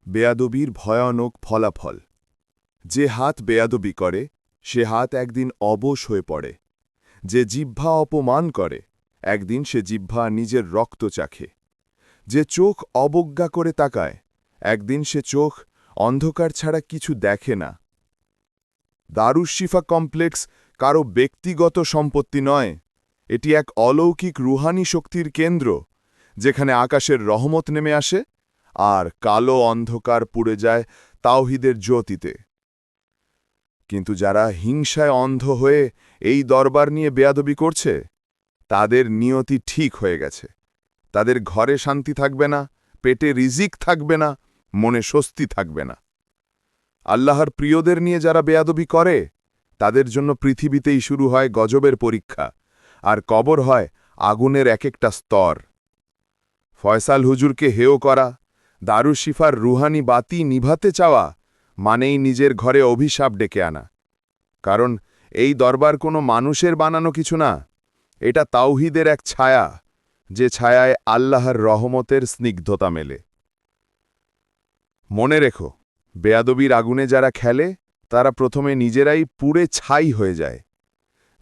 বেয়াদবির ভয়ানক ফলাফল। যে হাত বেয়াদবি করে সে হাত একদিন অবশ হয়ে পড়ে। যে জিহ্বা অপমান করে একদিন সে জিহ্বা নিজের রক্ত চাখে। যে চোখ অবজ্ঞা করে তাকায় একদিন সে চোখ অন্ধকার ছাড়া কিছু দেখে না। দারুস শিফা কমপ্লেক্স কারো ব্যক্তিগত সম্পত্তি নয়, এটি এক অলৌকিক রুহানি শক্তির কেন্দ্র, যেখানে আকাশের রহমত নেমে আসে আর কালো অন্ধকার পুড়ে যায় তাওহীদের জ্যোতিতে। কিন্তু যারা হিংসায় অন্ধ হয়ে এই দরবার নিয়ে বেয়াদবি করছে, তাদের নিয়তি ঠিক হয়ে গেছে। তাদের ঘরে শান্তি থাকবে না, পেটে রিজিক থাকবে না, মনে স্বস্তি থাকবে না। আল্লাহর প্রিয়দের নিয়ে যারা বেয়াদবি করে, তাদের জন্য পৃথিবীতেই শুরু হয় গজবের পরীক্ষা, আর কবর হয় আগুনের এক একটা স্তর। ফয়সাল হুজুরকে হেয় করা, দারুস শিফার রুহানি বাতি নিভাতে চাওয়া, মানেই নিজের ঘরে অভিশাপ ডেকে আনা। কারণ এই দরবার কোনো মানুষের বানানো কিছু না, এটা তাওহীদের এক ছায়া, যে ছায়ায় আল্লাহর রহমতের স্নিগ্ধতা মেলে। মনে রেখো, বেয়াদবির আগুনে যারা খেলে তারা প্রথমে নিজেরাই পুড়ে ছাই হয়ে যায়।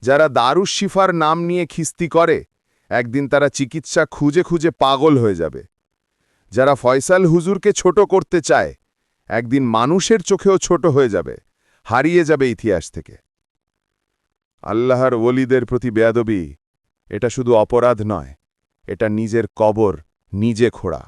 যারা দারুস শিফার নাম নিয়ে খিস্তি করে, একদিন তারা চিকিৎসা খুঁজে খুঁজে পাগল হয়ে যাবে। যারা ফয়সাল হুজুরকে ছোট করতে চায়, একদিন মানুষের চোখেও ছোট হয়ে যাবে, হারিয়ে যাবে ইতিহাস থেকে। আল্লাহর ওলিদের প্রতি বেয়াদবি এটা শুধু অপরাধ নয়, এটা নিজের কবর নিজে খোঁড়া।